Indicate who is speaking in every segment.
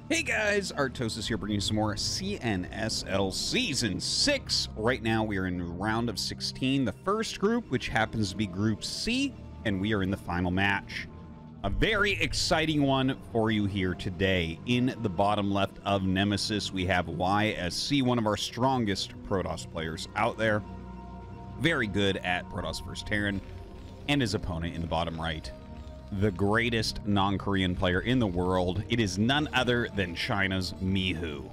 Speaker 1: Hey guys, Artosis here bringing you some more CNSL Season 6. Right now we are in round of 16, the first group, which happens to be Group C, and we are in the final match. A very exciting one for you here today. In the bottom left of Nemesis, we have YSC, one of our strongest Protoss players out there. Very good at Protoss vs. Terran, and his opponent in the bottom right, the greatest non-Korean player in the world. It is none other than China's Mihu.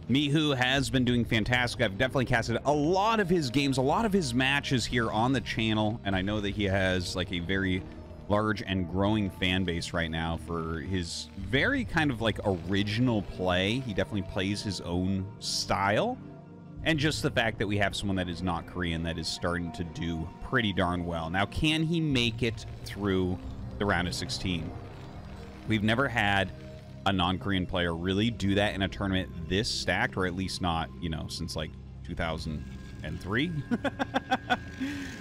Speaker 1: Mihu has been doing fantastic. I've definitely casted a lot of his games, a lot of his matches here on the channel, and I know that he has like a very large and growing fan base right now for his very kind of like original play. He definitely plays his own style, and just the fact that we have someone that is not Korean that is starting to do pretty darn well. Now, can he make it through the round of 16? We've never had a non-Korean player really do that in a tournament this stacked, or at least not, you know, since like 2003.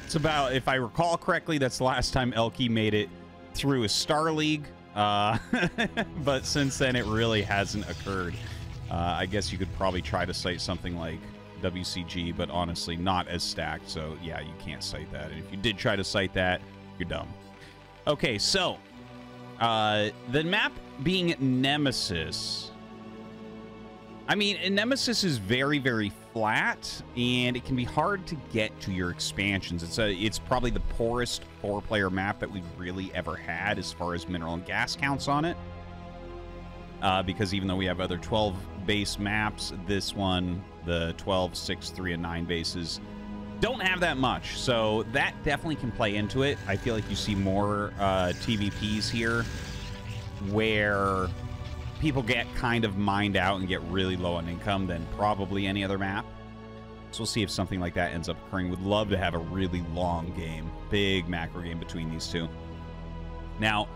Speaker 1: It's about, if I recall correctly, that's the last time Elke made it through a StarLeague. But since then, it really hasn't occurred. I guess you could probably try to cite something like WCG, but honestly, not as stacked. So yeah, you can't cite that. And if you did try to cite that, you're dumb. Okay, so the map being Nemesis. I mean, Nemesis is very, very flat, and it can be hard to get to your expansions. It's probably the poorest 4-player map that we've really ever had as far as mineral and gas counts on it. Because even though we have other 12 base maps, this one, the 12, 6, 3, and 9 bases, don't have that much. So that definitely can play into it. I feel like you see more TVPs here where people get kind of mined out and get really low on income than probably any other map. So we'll see if something like that ends up occurring. Would love to have a really long game, big macro game between these two. Now,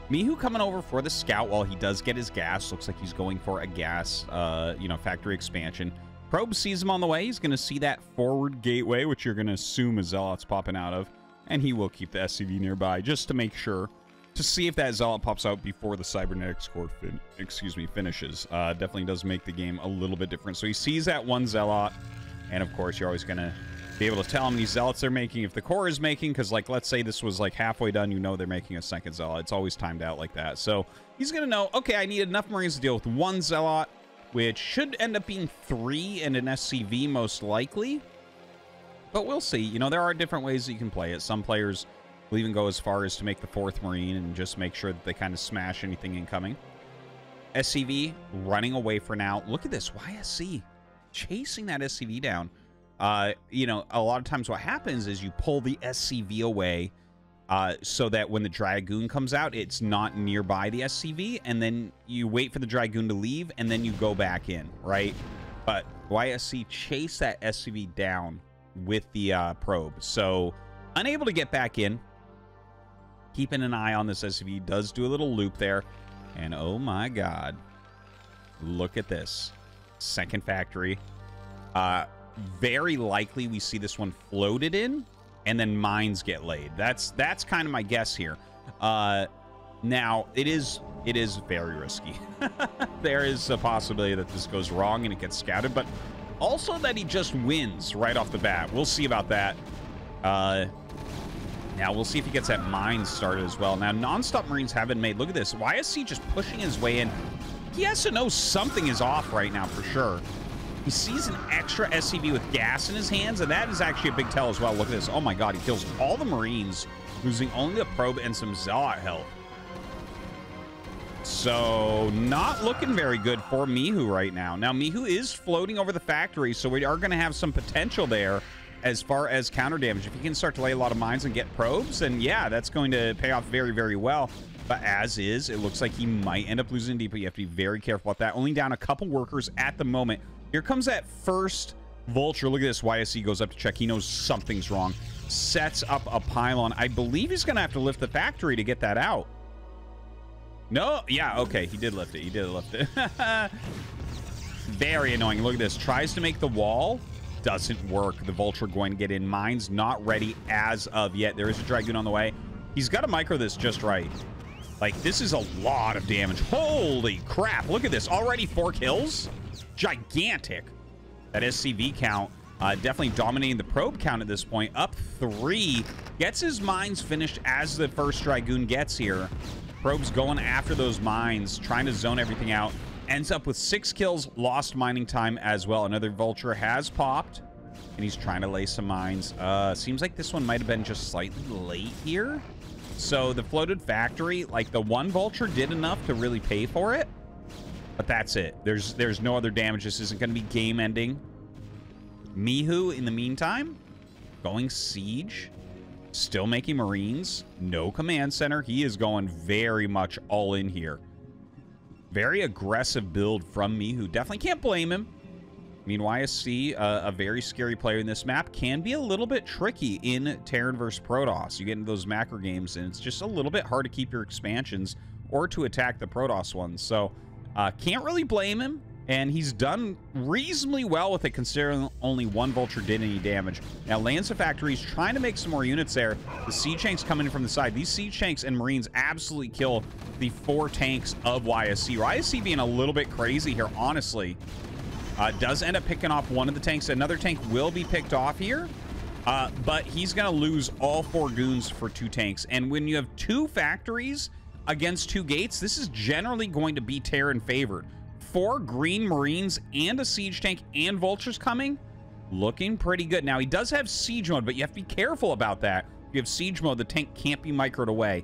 Speaker 1: Mihu coming over for the scout while he does get his gas. Looks like he's going for a gas, factory expansion. Probe sees him on the way. He's going to see that forward gateway, which you're going to assume a Zealot's popping out of. And he will keep the SCV nearby just to make sure, to see if that Zealot pops out before the Cybernetic score finishes. Definitely does make the game a little bit different. So he sees that one Zealot. And of course, you're always going to be able to tell how many Zealots they're making if the core is making, because like, let's say this was like halfway done, you know they're making a second Zealot. It's always timed out like that. So he's going to know, okay, I need enough Marines to deal with one Zealot, which should end up being 3 and an SCV most likely. But we'll see. You know, there are different ways that you can play it. Some players will even go as far as to make the 4th Marine and just make sure that they kind of smash anything incoming. SCV running away for now. Look at this, YSC chasing that SCV down. You know, a lot of times what happens is you pull the SCV away so that when the Dragoon comes out, it's not nearby the SCV, and then you wait for the Dragoon to leave, and then you go back in, right? But YSC chased that SCV down with the probe, so unable to get back in. Keeping an eye on this SCV, does do a little loop there, and oh my god, look at this. Second factory. Very likely we see this one floated in, and then mines get laid. That's kind of my guess here. Now, it is very risky. There is a possibility that this goes wrong and it gets scouted, but also that he just wins right off the bat. We'll see about that. Now, we'll see if he gets that mine started as well. Now, non-stop Marines have been made. Look at this. YSC just pushing his way in. He has to know something is off right now for sure. He sees an extra SCV with gas in his hands, and that is actually a big tell as well. Look at this. Oh my god, he kills all the Marines, losing only the probe and some Zealot health. So, not looking very good for Mihu right now. Now, Mihu is floating over the factory, so we are going to have some potential there as far as counter damage. If he can start to lay a lot of mines and get probes, then yeah, that's going to pay off very, very well. But as is, it looks like he might end up losing deep, but you have to be very careful about that. Only down a couple workers at the moment. Here comes that first Vulture. Look at this. YSC goes up to check. He knows something's wrong. Sets up a pylon. I believe he's going to have to lift the factory to get that out. No. Yeah, okay. He did lift it. He did lift it. Very annoying. Look at this. Tries to make the wall. Doesn't work. The Vulture going to get in. Mine's not ready as of yet. There is a Dragoon on the way. He's got to micro this just right. Like, this is a lot of damage. Holy crap. Look at this. Already 4 kills. Gigantic. That SCV count definitely dominating the probe count at this point. Up 3. Gets his mines finished as the first Dragoon gets here. Probe's going after those mines, trying to zone everything out. Ends up with 6 kills, lost mining time as well. Another Vulture has popped, and he's trying to lay some mines. Seems like this one might have been just slightly late here. So the floated factory, like the one Vulture did enough to really pay for it. But that's it. There's no other damage. This isn't going to be game ending. Mihu, in the meantime, going Siege. Still making Marines. No command center. He is going very much all in here. Very aggressive build from Mihu. Definitely can't blame him. I mean, YSC, a very scary player in this map, can be a little bit tricky in Terran versus Protoss. You get into those macro games, and it's just a little bit hard to keep your expansions or to attack the Protoss ones. So, can't really blame him, and he's done reasonably well with it, considering only one Vulture did any damage. Now, Lanza Factory's trying to make some more units there. The Siege Tanks coming in from the side. These Siege Tanks and Marines absolutely kill the 4 tanks of YSC. YSC being a little bit crazy here, honestly. Does end up picking off one of the tanks. Another tank will be picked off here, but he's going to lose all 4 goons for 2 tanks. And when you have 2 factories against 2 gates, this is generally going to be Terran favored. 4 green Marines and a Siege Tank and Vultures coming, looking pretty good. Now, he does have Siege Mode, but you have to be careful about that. If you have Siege Mode, the tank can't be microed away.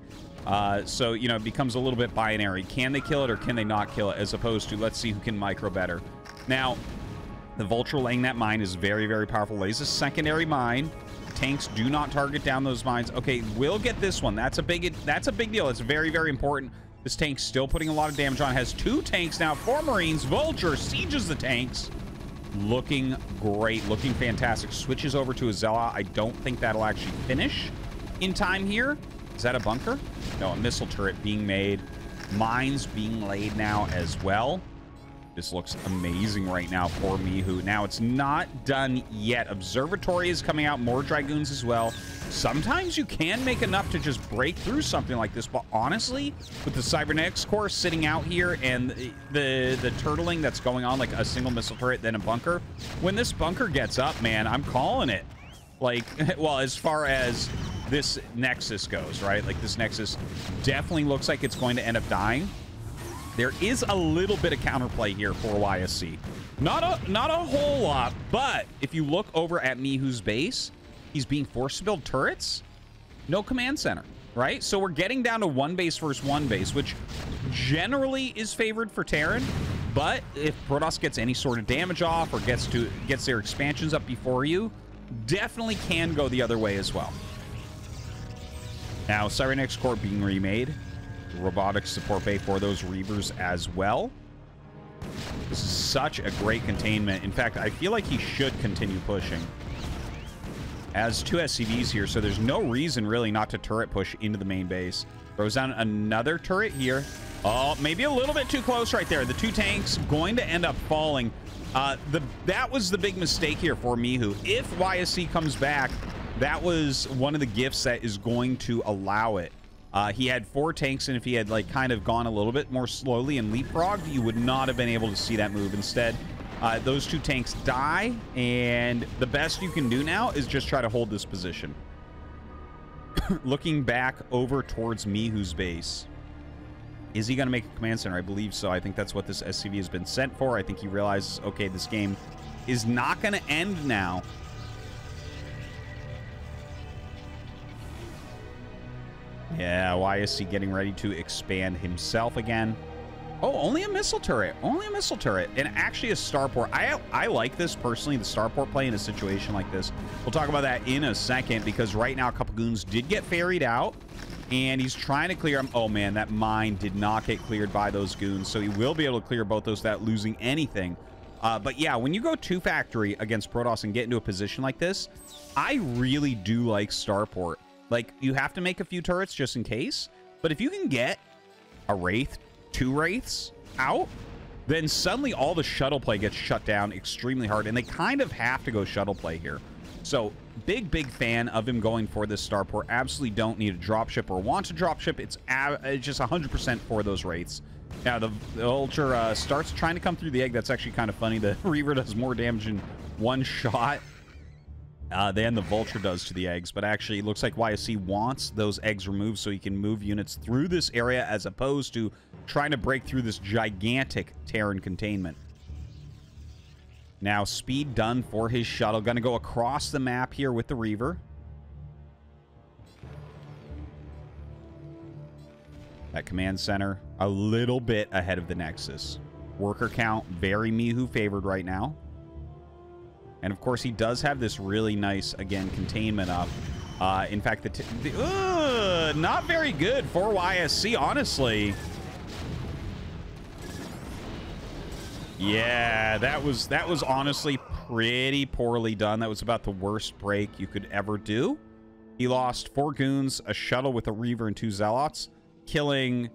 Speaker 1: So, you know, it becomes a little bit binary. Can they kill it or can they not kill it? As opposed to, let's see who can micro better. Now, the Vulture laying that mine is very, very powerful. Lays a secondary mine. Tanks do not target down those mines. Okay, we'll get this one. That's a big deal. It's very, very important. This tank's still putting a lot of damage on. Has 2 tanks now. 4 Marines. Vulture sieges the tanks. Looking great. Looking fantastic. Switches over to a Zealot. I don't think that'll actually finish in time here. Is that a bunker? No, a missile turret being made. Mines being laid now as well. This looks amazing right now for Mihu. Now, it's not done yet. Observatory is coming out. More Dragoons as well. Sometimes you can make enough to just break through something like this. But honestly, with the Cybernetics Core sitting out here and the turtling that's going on, like a single missile turret, then a bunker. When this bunker gets up, man, I'm calling it. Like, well, as far as this Nexus goes, right? Like, this Nexus definitely looks like it's going to end up dying. There is a little bit of counterplay here for YSC. Not a whole lot, but if you look over at Mihu's base, he's being forced to build turrets. No command center, right? So we're getting down to 1 base versus 1 base, which generally is favored for Terran. But if Protoss gets any sort of damage off or gets their expansions up before you, definitely can go the other way as well. Now, Cybernetics Core being remade. Robotics support bay for those Reavers as well. This is such a great containment. In fact, I feel like he should continue pushing. Has 2 SCVs here, so there's no reason really not to turret push into the main base. Throws down another turret here. Oh, maybe a little bit too close right there. The 2 tanks going to end up falling. That was the big mistake here for Mihu. If YSC comes back, that was one of the gifts that is going to allow it. He had 4 tanks, and if he had like kind of gone a little bit more slowly and leapfrogged, you would not have been able to see that move. Instead, those 2 tanks die, and the best you can do now is just try to hold this position. Looking back over towards Mihu's base. Is he going to make a command center? I believe so. I think that's what this SCV has been sent for. I think he realizes, okay, this game is not going to end now. Yeah, YSC getting ready to expand himself again. Oh, only a missile turret. Only a missile turret. And actually a starport. I like this personally, the starport play in a situation like this. We'll talk about that in a second, because right now a couple goons did get ferried out. And he's trying to clear them. Oh, man, that mine did not get cleared by those goons. So he will be able to clear both those without losing anything. But yeah, when you go 2 factory against Protoss and get into a position like this, I really do like starport. Like, you have to make a few turrets just in case. But if you can get a Wraith, 2 Wraiths out, then suddenly all the shuttle play gets shut down extremely hard. And they kind of have to go shuttle play here. So big fan of him going for this starport. Absolutely don't need a dropship or want to dropship. It's just 100% for those wraiths. Now the Vulture starts trying to come through the egg. That's actually kind of funny. The Reaver does more damage in one shot than the Vulture does to the eggs, but actually it looks like YSC wants those eggs removed so he can move units through this area as opposed to trying to break through this gigantic Terran containment. Now speed done for his shuttle. Going to go across the map here with the Reaver. That command center a little bit ahead of the Nexus. Worker count very Mihu favored right now. And of course, he does have this really nice, again, containment up. In fact, not very good for YSC, honestly. Yeah, that was honestly pretty poorly done. That was about the worst break you could ever do. He lost 4 goons, a shuttle with a Reaver, and 2 Zealots, killing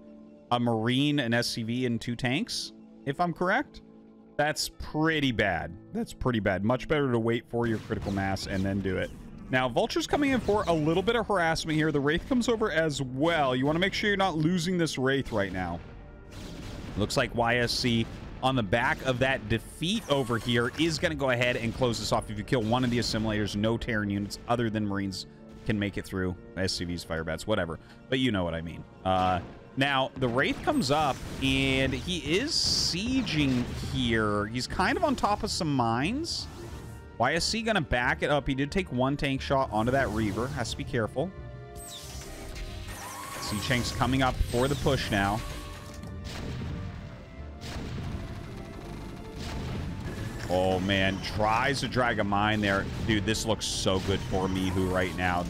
Speaker 1: a Marine, an SCV, and 2 tanks, if I'm correct. That's pretty bad. That's pretty bad. Much better to wait for your critical mass and then do it. Now, Vulture's coming in for a little bit of harassment here. The Wraith comes over as well. You want to make sure you're not losing this Wraith right now. Looks like YSC, on the back of that defeat over here, is going to go ahead and close this off. If you kill one of the assimilators, no Terran units other than Marines can make it through. SCVs, Firebats, whatever. But you know what I mean. Now, the Wraith comes up, and he is sieging here. He's kind of on top of some mines. YSC going to back it up. He did take 1 tank shot onto that Reaver. Has to be careful. Chank's coming up for the push now. Oh, man. Tries to drag a mine there. Dude, this looks so good for Mihu right now.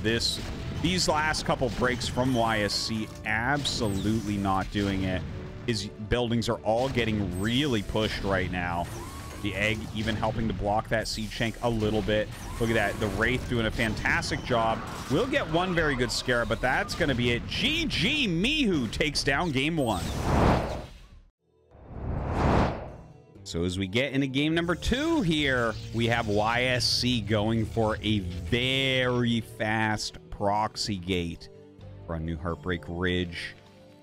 Speaker 1: These last couple breaks from YSC, absolutely not doing it. His buildings are all getting really pushed right now. The egg even helping to block that siege tank a little bit. Look at that. The Wraith doing a fantastic job. We'll get 1 very good scare, but that's going to be it. GG, Mihu takes down game 1. So as we get into game number 2 here, we have YSC going for a very fast proxy gate for a New Heartbreak Ridge.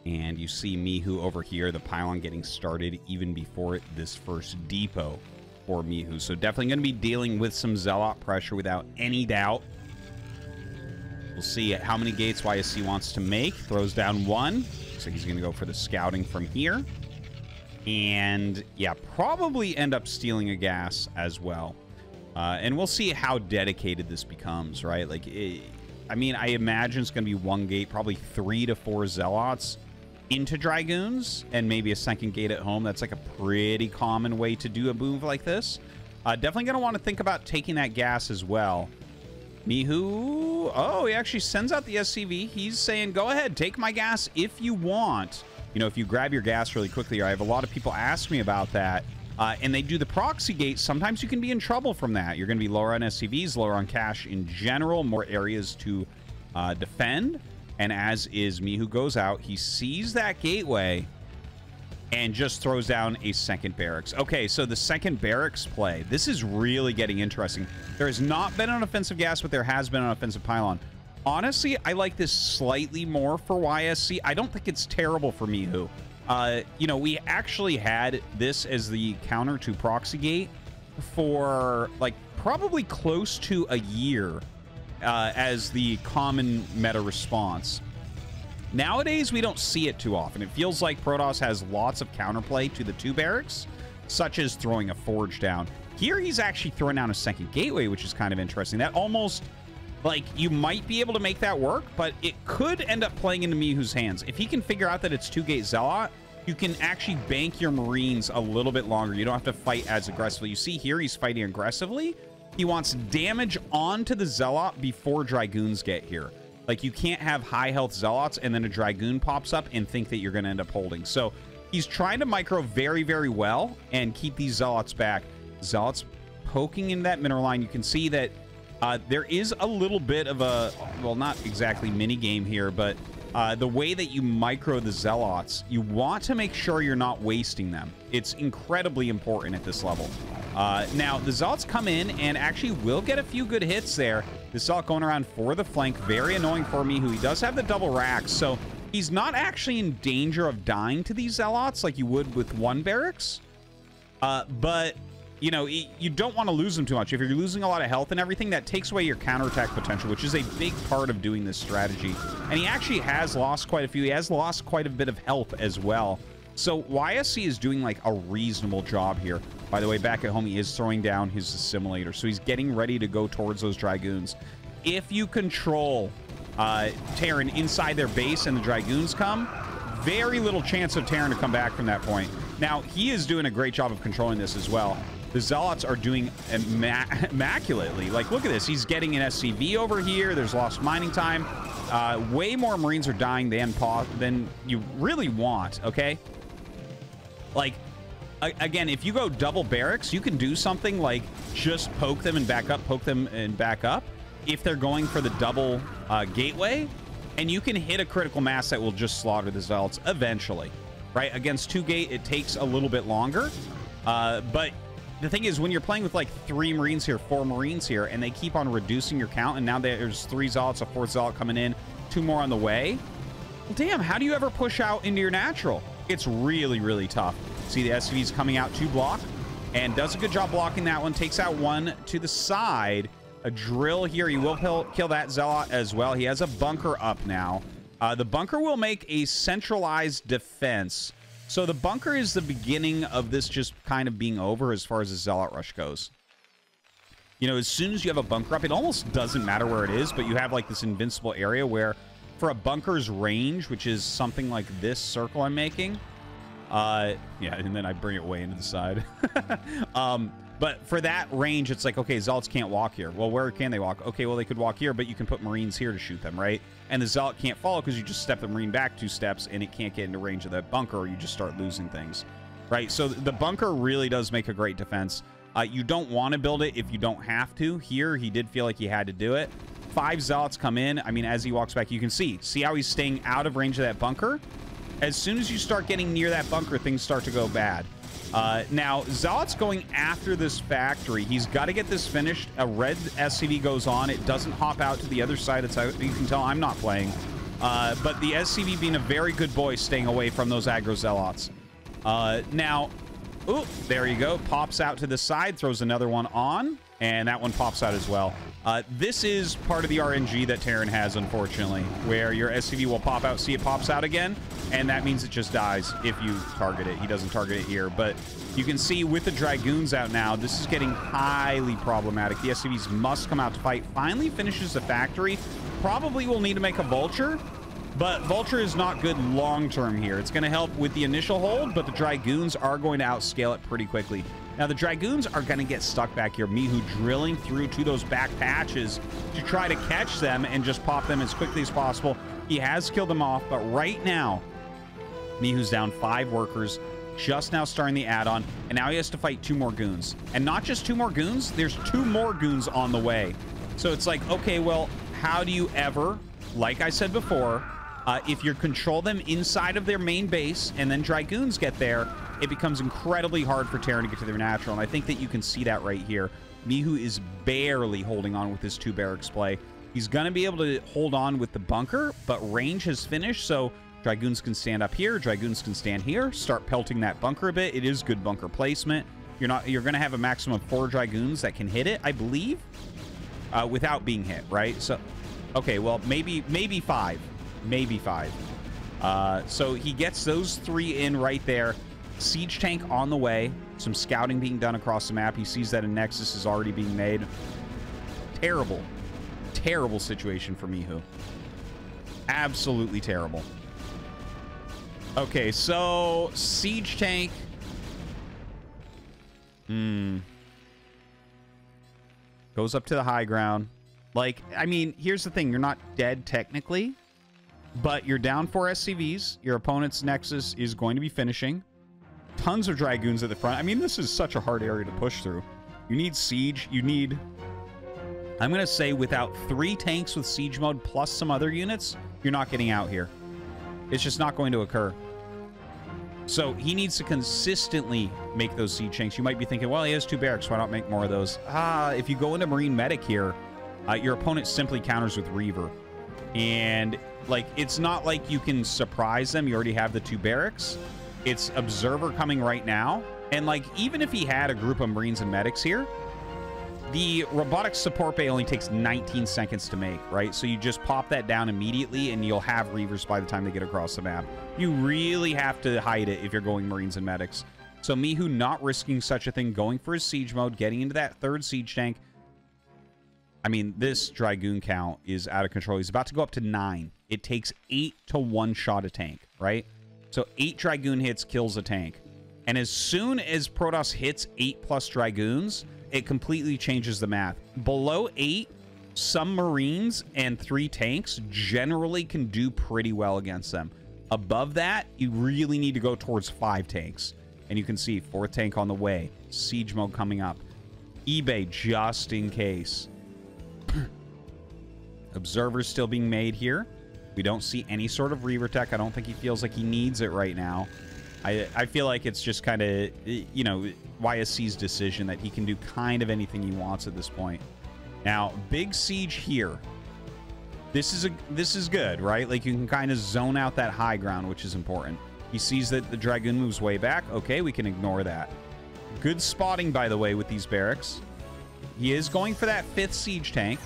Speaker 1: And you see Mihu over here, the pylon getting started even before this first depot for Mihu. So definitely going to be dealing with some Zealot pressure without any doubt. We'll see how many gates YSC wants to make. Throws down 1. Looks like he's going to go for the scouting from here. And yeah, probably end up stealing a gas as well. And we'll see how dedicated this becomes, right? Like, I mean, I imagine it's going to be 1 gate, probably 3 to 4 Zealots into Dragoons, and maybe a 2nd gate at home. That's like a pretty common way to do a move like this. Definitely going to want to think about taking that gas as well. Mihu, oh, he actually sends out the SCV. He's saying, go ahead, take my gas if you want. You know, if you grab your gas really quickly, I have a lot of people ask me about that. And they do the proxy gate. Sometimes you can be in trouble from that. You're going to be lower on SCVs, lower on cash in general, more areas to defend. And as is Mihu goes out, he sees that gateway and just throws down a 2nd barracks. Okay, so the 2nd barracks play. This is really getting interesting. There has not been an offensive gas, but there has been an offensive pylon. Honestly, I like this slightly more for YSC. I don't think it's terrible for Mihu. You know, we actually had this as the counter to proxy gate for like probably close to a year as the common meta response. Nowadays, we don't see it too often. It feels like Protoss has lots of counterplay to the 2 barracks, such as throwing a forge down. Here, he's actually throwing down a 2nd gateway, which is kind of interesting. That almost, like, you might be able to make that work, but it could end up playing into Mihu's hands. If he can figure out that it's 2-gate Zealot, you can actually bank your Marines a little bit longer. You don't have to fight as aggressively. You see here, he's fighting aggressively. He wants damage onto the Zealot before Dragoons get here. Like, you can't have high health Zealots and then a Dragoon pops up and think that you're going to end up holding. So he's trying to micro very, very well and keep these Zealots back. Zealots poking in that mineral line. You can see that there is a little bit of a, well, not exactly mini game here, but the way that you micro the Zealots, you want to make sure you're not wasting them. It's incredibly important at this level. Now, the Zealots come in and actually will get a few good hits there. The Zealot going around for the flank. Very annoying for Mihu. He does have the double racks, so he's not actually in danger of dying to these Zealots like you would with one barracks. But, you know, you don't want to lose them too much. If you're losing a lot of health and everything, that takes away your counterattack potential, which is a big part of doing this strategy. And he actually has lost quite a few. He has lost quite a bit of health as well. So YSC is doing like a reasonable job here. By the way, back at home, he is throwing down his assimilator. So he's getting ready to go towards those Dragoons. If you control Terran inside their base and the Dragoons come, very little chance of Terran to come back from that point. Now, he is doing a great job of controlling this as well. The Zealots are doing immaculately. Like, look at this. He's getting an SCV over here. There's lost mining time. Way more Marines are dying than you really want, okay? Like, again, if you go double barracks, you can do something like just poke them and back up, poke them and back up if they're going for the double gateway, and you can hit a critical mass that will just slaughter the Zealots eventually, right? Against 2-gate, it takes a little bit longer, but the thing is, when you're playing with like 3 Marines here, 4 Marines here, and they keep on reducing your count, and now there's 3 Zealots, a 4th Zealot coming in, 2 more on the way, well, damn, how do you ever push out into your natural? It's really, really tough. See, the SCV's coming out to block and does a good job blocking that one. Takes out one to the side. A drill here. He will kill that Zealot as well. He has a bunker up now. The bunker will make a centralized defense. So the bunker is the beginning of this just kind of being over as far as the Zealot rush goes. You know, as soon as you have a bunker up, it almost doesn't matter where it is, but you have like this invincible area where for a bunker's range, which is something like this circle I'm making, yeah, and then I bring it way into the side. But for that range, it's like, okay, Zealots can't walk here. Well, where can they walk? Okay, well, they could walk here, but you can put Marines here to shoot them, right? And the Zealot can't follow because you just step the Marine back 2 steps and it can't get into range of that bunker, or you just start losing things, right? So the bunker really does make a great defense. You don't want to build it if you don't have to. Here, he did feel like he had to do it. 5 Zealots come in. I mean, as he walks back, you can see how he's staying out of range of that bunker. As soon as you start getting near that bunker, things start to go bad. Now, Zealot's going after this factory. He's got to get this finished. A red SCV goes on. It doesn't hop out to the other side. It's out. You can tell I'm not playing. But the SCV being a very good boy, staying away from those aggro Zealots. Now, ooh, there you go. Pops out to the side, throws another one on, and that one pops out as well. This is part of the RNG that Terran has, unfortunately, where your SCV will pop out, see it pops out again, and that means it just dies if you target it. He doesn't target it here, but you can see with the Dragoons out now, this is getting highly problematic. The SCVs must come out to fight. Finally finishes the factory. Probably will need to make a Vulture, but Vulture is not good long-term here. It's going to help with the initial hold, but the Dragoons are going to outscale it pretty quickly. Now, the Dragoons are going to get stuck back here. Mihu drilling through to those back patches to try to catch them and just pop them as quickly as possible. He has killed them off, but right now, Mihu's down 5 workers, just now starting the add-on, and now he has to fight 2 more goons. And not just 2 more goons, there's 2 more goons on the way. So it's like, okay, well, how do you ever, like I said before, if you control them inside of their main base and then Dragoons get there, it becomes incredibly hard for Terran to get to their natural. And I think that you can see that right here. Mihu is barely holding on with this 2 barracks play. He's going to be able to hold on with the bunker, but range has finished, so Dragoons can stand up here, Dragoons can stand here, start pelting that bunker a bit. It is good bunker placement. You're going to have a maximum of 4 Dragoons that can hit it, I believe, without being hit, right? So, okay, well, maybe 5. Maybe 5. So he gets those 3 in right there. Siege tank on the way. Some scouting being done across the map. He sees that a Nexus is already being made. Terrible. Terrible situation for Mihu. Absolutely terrible. Okay, so siege tank. Goes up to the high ground. Like, I mean, here's the thing. You're not dead technically, but you're down 4 SCVs. Your opponent's Nexus is going to be finishing. Tons of Dragoons at the front. I mean, this is such a hard area to push through. You need siege. You need... I'm going to say without 3 tanks with siege mode plus some other units, you're not getting out here. It's just not going to occur. So he needs to consistently make those siege tanks. You might be thinking, well, he has 2 barracks. Why not make more of those? If you go into Marine Medic here, your opponent simply counters with Reaver. And, like, it's not like you can surprise them. You already have the 2 barracks. It's Observer coming right now. And, like, even if he had a group of Marines and Medics here, the robotics support bay only takes 19 seconds to make, right? So you just pop that down immediately, and you'll have Reavers by the time they get across the map. You really have to hide it if you're going Marines and Medics. So Mihu not risking such a thing, going for his siege mode, getting into that 3rd siege tank. I mean, this Dragoon count is out of control. He's about to go up to 9. It takes 8 to one-shot a tank, right? So 8 Dragoon hits kills a tank. And as soon as Protoss hits 8+ Dragoons, it completely changes the math. Below 8, some Marines and 3 tanks generally can do pretty well against them. Above that, you really need to go towards 5 tanks. And you can see 4th tank on the way. Siege mode coming up. eBay just in case. Observers still being made here. We don't see any sort of Reaver tech. I don't think he feels like he needs it right now. I feel like it's just kind of, you know, YSC's decision that he can do kind of anything he wants at this point. Now, big siege here. This is good, right? Like, you can kind of zone out that high ground, which is important. He sees that the Dragoon moves way back. Okay, we can ignore that. Good spotting, by the way, with these barracks. He is going for that 5th siege tank.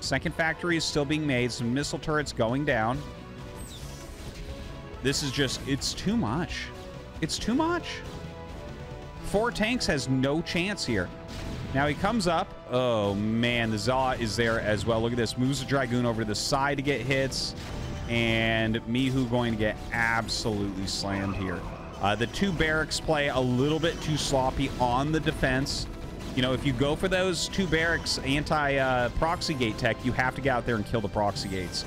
Speaker 1: 2nd factory is still being made. Some missile turrets going down. This is just, it's too much. It's too much. 4 tanks has no chance here. Now he comes up. Oh, man, the Zealot is there as well. Look at this. Moves the Dragoon over to the side to get hits. And Mihu going to get absolutely slammed here. The 2 barracks play a little bit too sloppy on the defense. You know, if you go for those 2 barracks anti-proxy gate tech, you have to get out there and kill the proxy gates.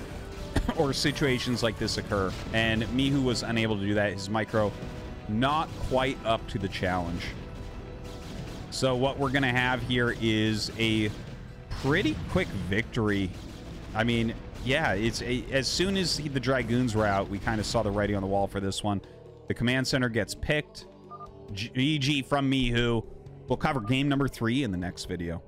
Speaker 1: Or situations like this occur. And Mihu was unable to do that. His micro not quite up to the challenge. So what we're going to have here is a pretty quick victory. I mean, yeah, it's as soon as the Dragoons were out, we kind of saw the writing on the wall for this one. The command center gets picked. GG from Mihu. We'll cover game number 3 in the next video.